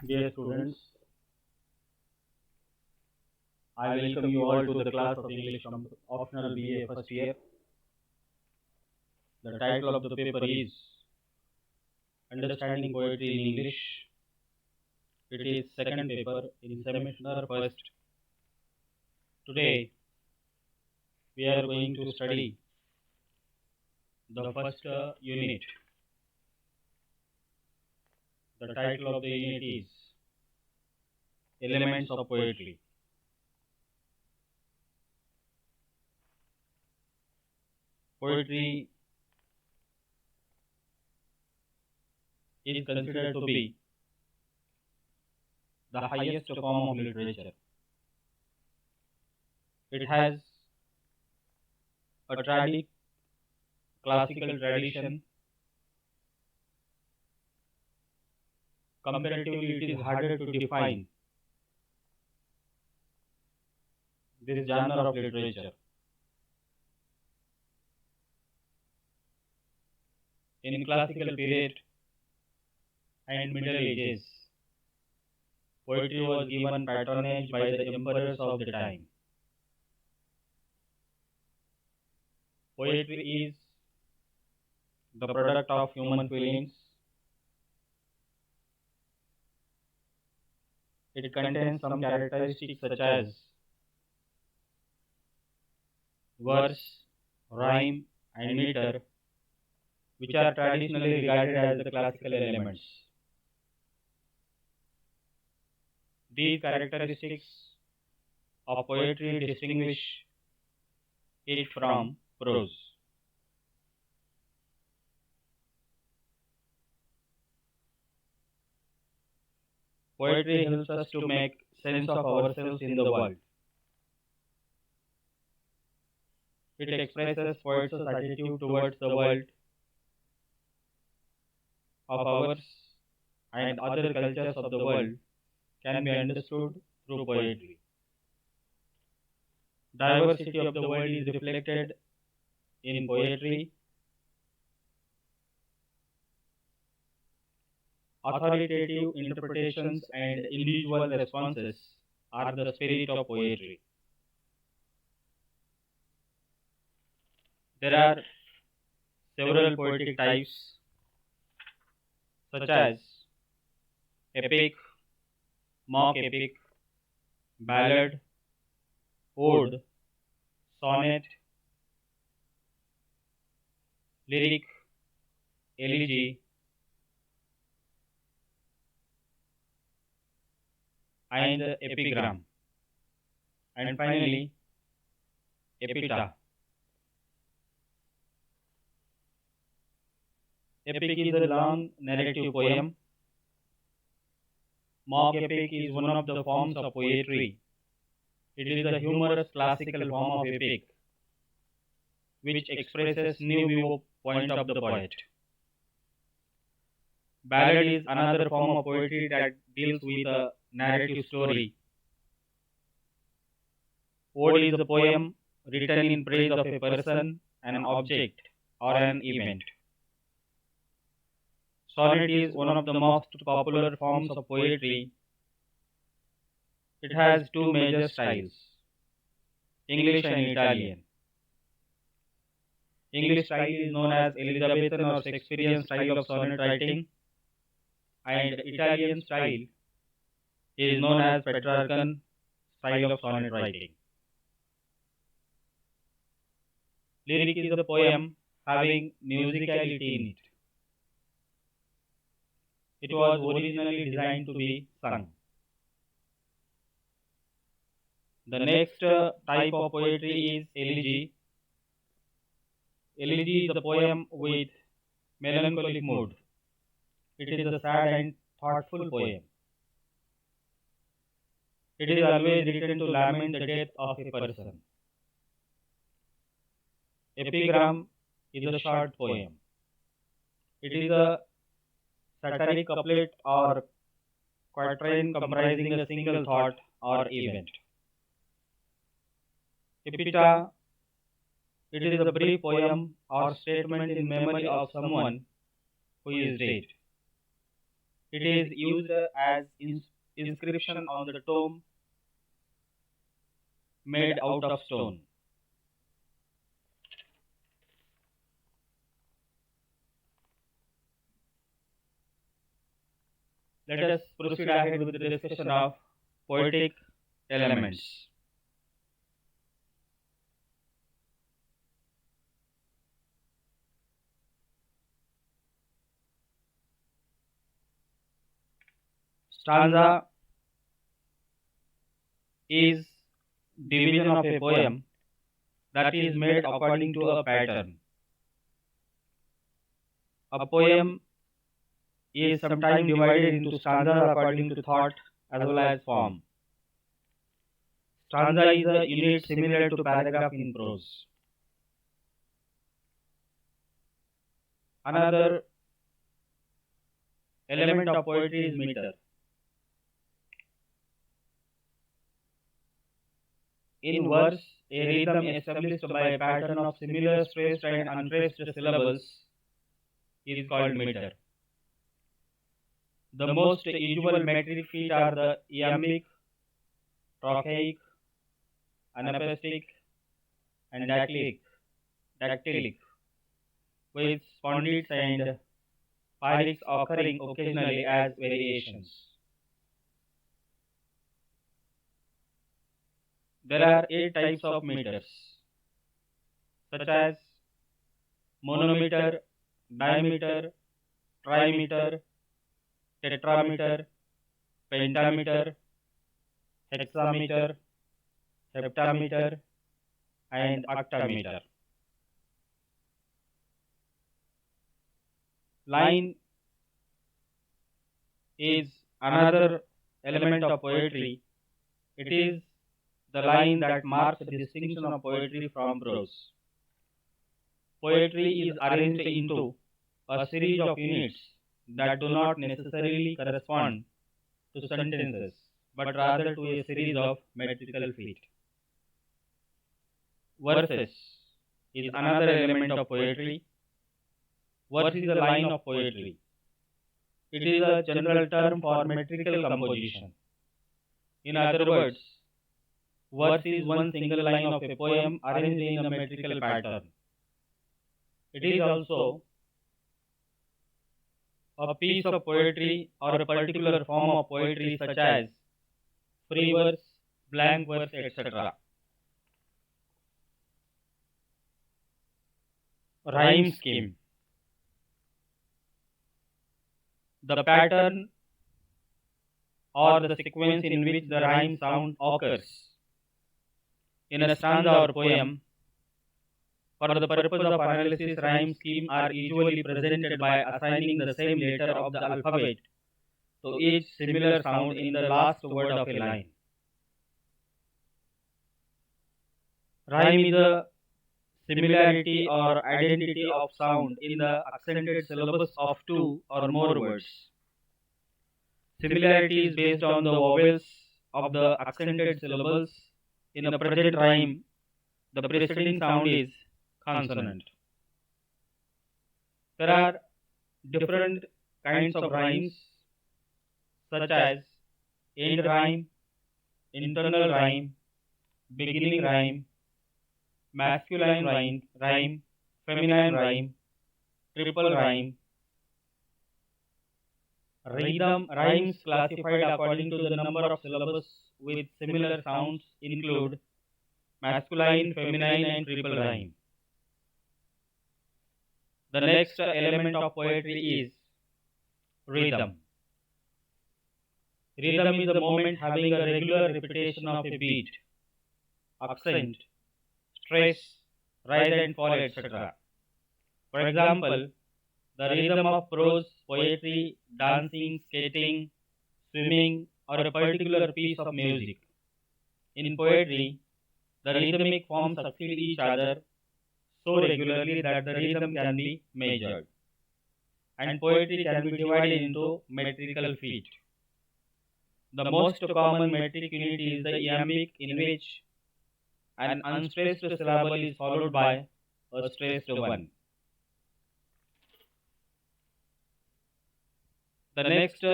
Dear students, I welcome you all to the class of English Optional BA first year. The title of the paper is Understanding Poetry in English. It is second paper in semester first. Today we are going to study the first unit. The title of the unit is Elements of Poetry. Poetry is considered to be the highest form of literature. It has a classical tradition. Comparatively, it is harder to define this genre of literature. In classical period and Middle Ages, poetry was given patronage by the emperors of the time. Poetry is the product of human feelings. It contains some characteristics such as verse, rhyme, and meter, which are traditionally regarded as the classical elements. These characteristics of poetry distinguish it from prose. Poetry helps us to make sense of ourselves in the world. It expresses poets' attitude towards the world of ours and other cultures of the world can be understood through poetry. Diversity of the world is reflected in poetry. Authoritative interpretations and individual responses are the spirit of poetry. There are several poetic types such as epic, mock epic, ballad, ode, sonnet, lyric, elegy, and epigram, and finally epitaph. Epic is a long narrative poem. Mock epic is one of the forms of poetry. It is a humorous classical form of epic which expresses new viewpoint of the poet. Ballad is another form of poetry that deals with a narrative story. Ode is a poem written in praise of a person, an object, or an event. Sonnet is one of the most popular forms of poetry. It has two major styles, English and Italian. English style is known as Elizabethan or Shakespearean style of sonnet writing, and Italian style is known as Petrarchan style of sonnet writing. Lyric is a poem having musicality in it. It was originally designed to be sung. The next type of poetry is elegy. Elegy is a poem with melancholic mood. It is a sad and thoughtful poem. It is always written to lament the death of a person. Epigram is a short poem. It is a satiric couplet or quatrain comprising a single thought or event. Epitaph, it is a brief poem or statement in memory of someone who is dead. It is used as inscription on the tomb made out of stone. Let us proceed ahead with the discussion of poetic elements. Stanza is division of a poem that is made according to a pattern. A poem is sometimes divided into stanzas according to thought as well as form. Stanza is a unit similar to paragraph in prose. Another element of poetry is meter. In verse, a rhythm established by a pattern of similar stressed and unstressed syllables is called meter. The most usual metric feet are the iambic, trochaic, anapestic, and dactylic, with spondits and pyrics occurring occasionally as variations. There are 8 types of meters, such as monometer, dimeter, trimeter, tetrameter, pentameter, hexameter, heptameter, and octameter. Line is another element of poetry. It is the line that marks the distinction of poetry from prose. Poetry is arranged into a series of units that do not necessarily correspond to sentences, but rather to a series of metrical feet. Verses is another element of poetry. Verse is a line of poetry. It is a general term for metrical composition. In other words, verse is one single line of a poem arranged in a metrical pattern. It is also a piece of poetry or a particular form of poetry such as free verse, blank verse, etc. Rhyme scheme. The pattern or the sequence in which the rhyme sound occurs in a stanza or poem. For the purpose of analysis, rhyme schemes are usually presented by assigning the same letter of the alphabet to each similar sound in the last word of a line. Rhyme is a similarity or identity of sound in the accented syllables of two or more words. Similarity is based on the vowels of the accented syllables. In a present rhyme, the preceding sound is consonant. There are different kinds of rhymes such as end rhyme, internal rhyme, beginning rhyme, masculine rhyme, feminine rhyme, triple rhyme. Rhymes classified according to the number of syllables with similar sounds include masculine, feminine, and triple rhyme. The next element of poetry is rhythm. Rhythm is a moment having a regular repetition of a beat, accent, stress, rise and fall, etc. For example, the rhythm of prose, poetry, dancing, skating, swimming, or a particular piece of music. In poetry, the rhythmic forms succeed each other so regularly that the rhythm can be measured, and poetry can be divided into metrical feet. The most common metric unit is the iambic, in which an unstressed syllable is followed by a stressed one. The next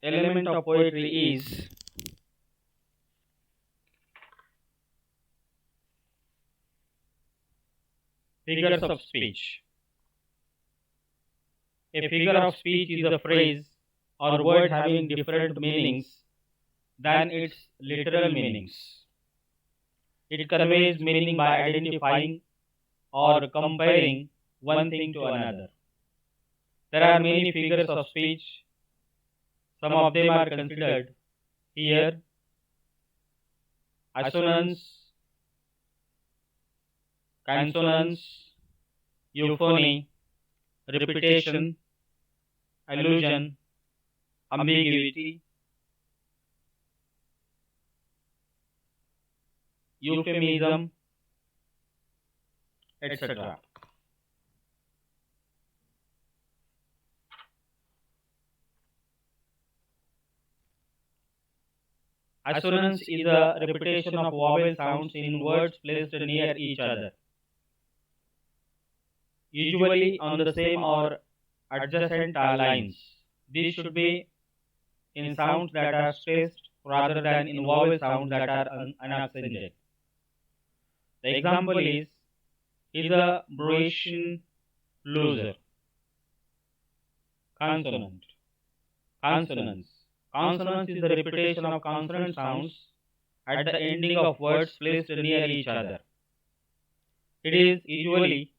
element of poetry is figures of speech. A figure of speech is a phrase or word having different meanings than its literal meanings. It conveys meaning by identifying or comparing one thing to another. There are many figures of speech. Some of them are considered here: assonance, consonance, euphony, repetition, allusion, ambiguity, euphemism, etc. Assonance is a repetition of vowel sounds in words placed near each other, usually on the same or adjacent lines. These should be in sounds that are stressed rather than in vowel sounds that are unaccented. The example is: he's a Boeotian loser. Consonant. Consonance. Consonance is the repetition of consonant sounds at the ending of words placed near each other. It is usually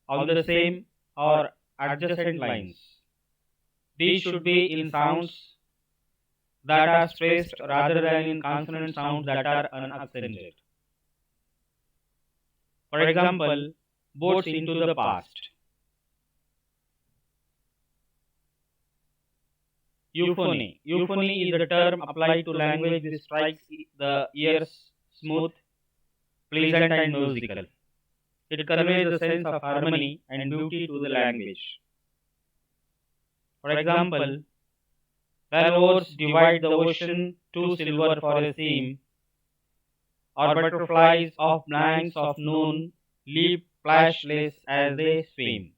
on the same or adjacent lines. These should be in sounds that are stressed rather than in consonant sounds that are unaccented. For example, boats into the past. Euphony. Euphony is the term applied to language which strikes the ears smooth, pleasant and musical. It conveys a sense of harmony and beauty to the language. For example, when oars divide the ocean, two silver for a seam, or butterflies of blanks of noon leap flashless as they swim.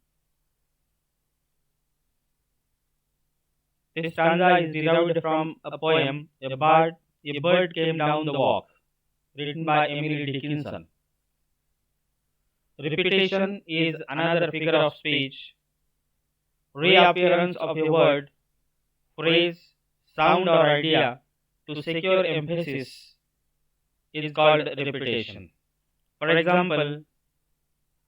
This stanza is derived from a poem, A Bird Came Down the Walk, written by Emily Dickinson. Repetition is another figure of speech. Reappearance of a word, phrase, sound or idea to secure emphasis is called repetition. For example,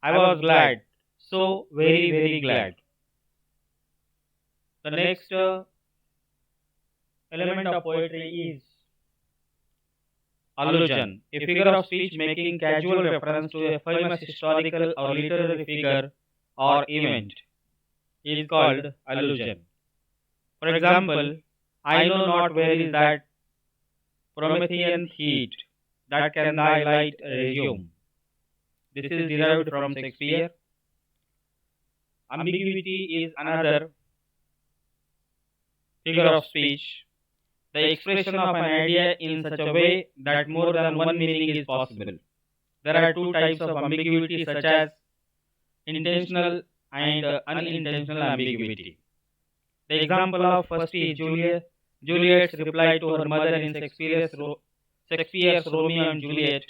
I was glad, so very, very glad. The next element of poetry is allusion, a figure of speech making casual reference to a famous historical or literary figure or event is called allusion. For example, I know not where is that Promethean heat that can thy light resume. This is derived from Shakespeare. Ambiguity is another figure of speech, the expression of an idea in such a way that more than one meaning is possible. There are two types of ambiguity, such as intentional and unintentional ambiguity. The example of first is Juliet's reply to her mother in Shakespeare's Romeo and Juliet,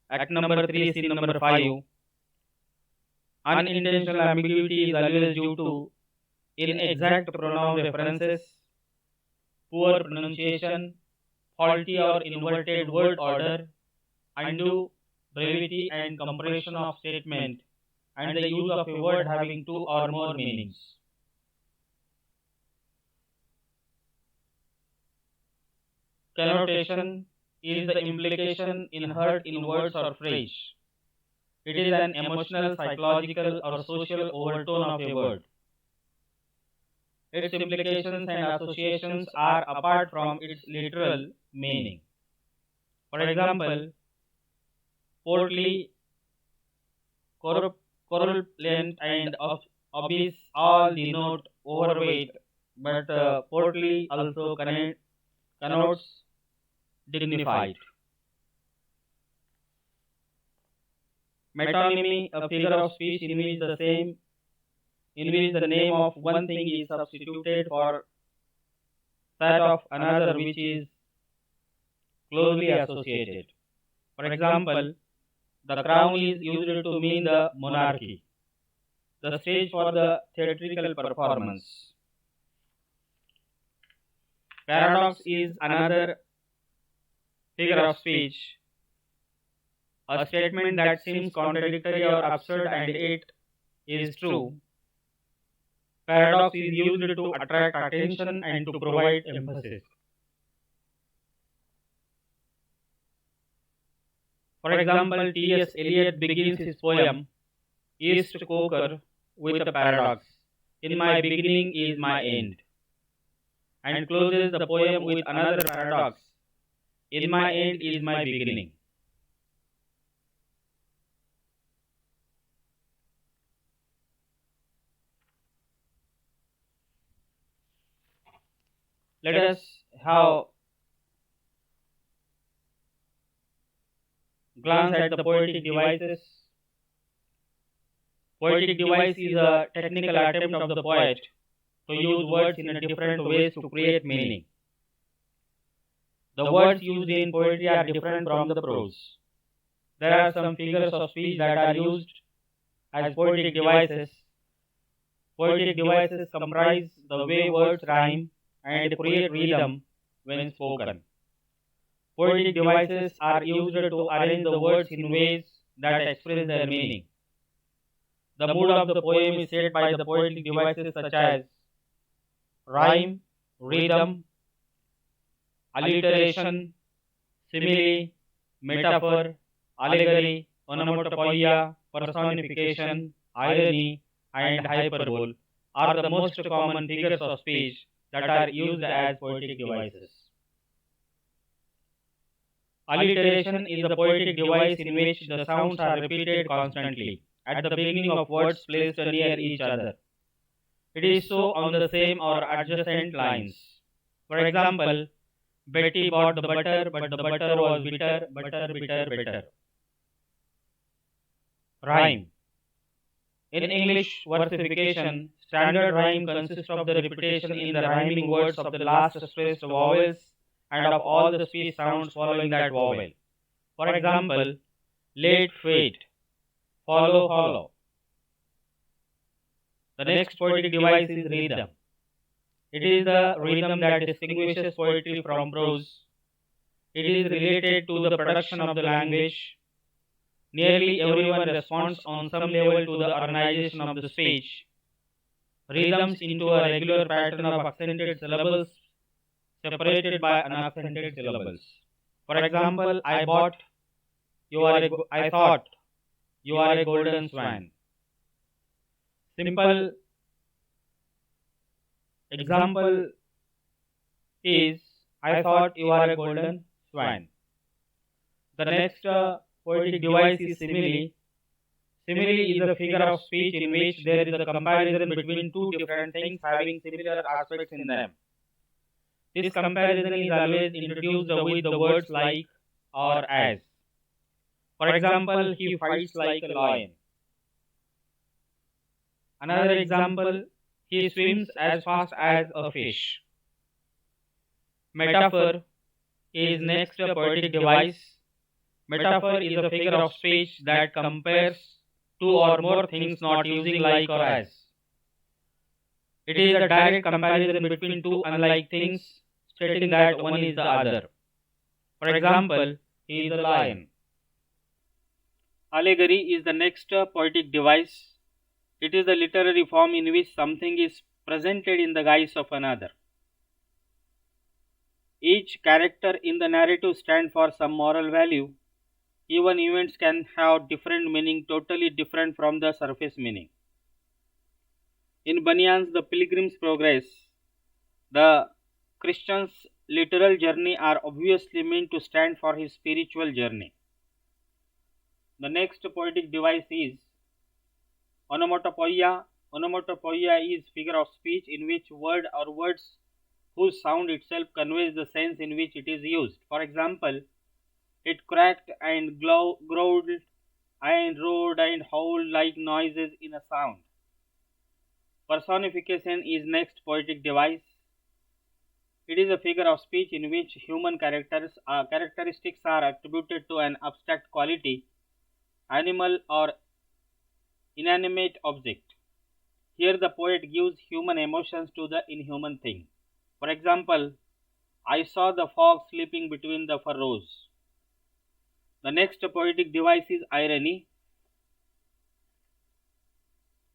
Act number 3, scene number 5. Unintentional ambiguity is always due to inexact pronoun references, poor pronunciation, faulty or inverted word order, undue brevity and compression of statement, and the use of a word having two or more meanings. Connotation is the implication inherent in words or phrase. It is an emotional, psychological, or social overtone of a word. Its implications and associations are apart from its literal meaning. For example, portly, corpulent, and obese all denote overweight, but portly also connotes dignified. Metonymy, a figure of speech in which the same in which the name of one thing is substituted for that of another which is closely associated. For example, the crown is used to mean the monarchy, the stage for the theatrical performance. Paradox is another figure of speech, a statement that seems contradictory or absurd and yet is true. Paradox is used to attract attention and to provide emphasis. For example, T.S. Eliot begins his poem, East Coker, with a paradox, in my beginning is my end, and closes the poem with another paradox, in my end is my beginning. Let us have glance at the poetic devices. Poetic device is a technical attempt of the poet to use words in a different ways to create meaning. The words used in poetry are different from the prose. There are some figures of speech that are used as poetic devices. Poetic devices comprise the way words rhyme and create rhythm when spoken. Poetic devices are used to arrange the words in ways that express their meaning. The mood of the poem is set by the poetic devices such as rhyme, rhythm, alliteration, simile, metaphor, allegory, onomatopoeia, personification, irony, and hyperbole are the most common figures of speech that are used as poetic devices. Alliteration is a poetic device in which the sounds are repeated constantly at the beginning of words placed near each other. It is so on the same or adjacent lines. For example, Betty bought the butter, but the butter was bitter, butter, bitter, bitter. Rhyme. In English versification, standard rhyme consists of the repetition in the rhyming words of the last stressed vowels and of all the speech sounds following that vowel. For example, late fate, follow hollow. The next poetic device is rhythm. It is the rhythm that distinguishes poetry from prose. It is related to the production of the language. Nearly everyone responds on some level to the organization of the speech. Rhythms into a regular pattern of accented syllables separated by unaccented syllables. For example, I thought you are a golden swan. Simple example is I thought you are a golden swan. The next poetic device is simile. Simile is a figure of speech in which there is a comparison between two different things having similar aspects in them. This comparison is always introduced with the words like or as. For example, he fights like a lion. Another example, he swims as fast as a fish. Metaphor is next a poetic device. Metaphor is a figure of speech that compares two or more things not using like or as. It is a direct comparison between two unlike things, stating that one is the other. For example, he is a lion. Allegory is the next poetic device. It is the literary form in which something is presented in the guise of another. Each character in the narrative stands for some moral value. Even events can have different meaning, totally different from the surface meaning. In Bunyan's The Pilgrim's Progress, the Christian's literal journey are obviously meant to stand for his spiritual journey. The next poetic device is onomatopoeia. Onomatopoeia is figure of speech in which word or words whose sound itself conveys the sense in which it is used. For example, it cracked and growled and roared and howled like noises in a sound. Personification is next poetic device. It is a figure of speech in which human characteristics are attributed to an abstract quality, animal or inanimate object. Here the poet gives human emotions to the inhuman thing. For example, I saw the fog sleeping between the furrows. The next poetic device is irony.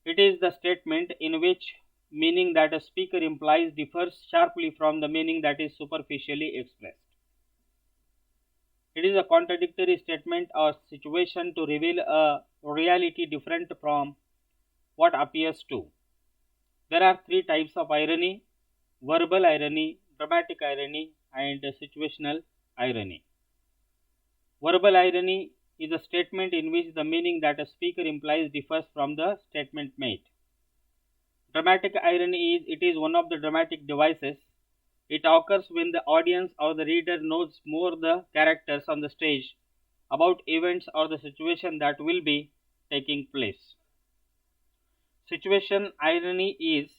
It is the statement in which meaning that a speaker implies differs sharply from the meaning that is superficially expressed. It is a contradictory statement or situation to reveal a reality different from what appears to. There are three types of irony: verbal irony, dramatic irony, and situational irony. Verbal irony is a statement in which the meaning that a speaker implies differs from the statement made. Dramatic irony is it is one of the dramatic devices. It occurs when the audience or the reader knows more the characters on the stage about events or the situation that will be taking place. Situation irony is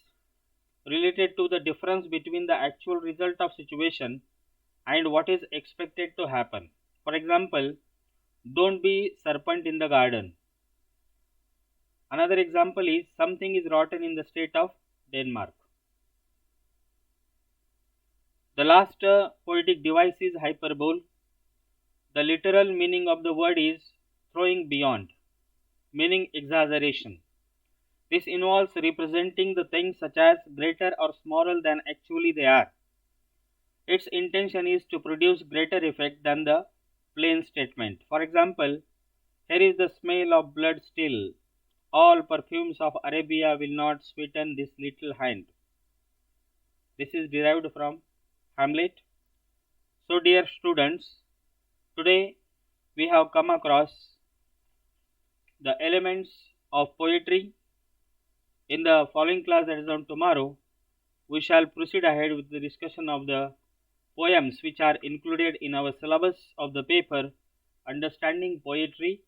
related to the difference between the actual result of situation and what is expected to happen. For example, don't be serpent in the garden. Another example is something is rotten in the state of Denmark. The last poetic device is hyperbole. The literal meaning of the word is throwing beyond, meaning exaggeration. This involves representing the things such as greater or smaller than actually they are. Its intention is to produce greater effect than the plain statement. For example, here is the smell of blood still. All perfumes of Arabia will not sweeten this little hand. This is derived from Hamlet. So, dear students, today we have come across the elements of poetry. In the following class, that is on tomorrow, we shall proceed ahead with the discussion of the poems which are included in our syllabus of the paper Understanding Poetry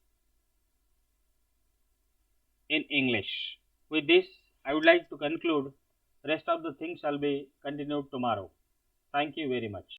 in English. With this, I would like to conclude. Rest of the things shall be continued tomorrow. Thank you very much.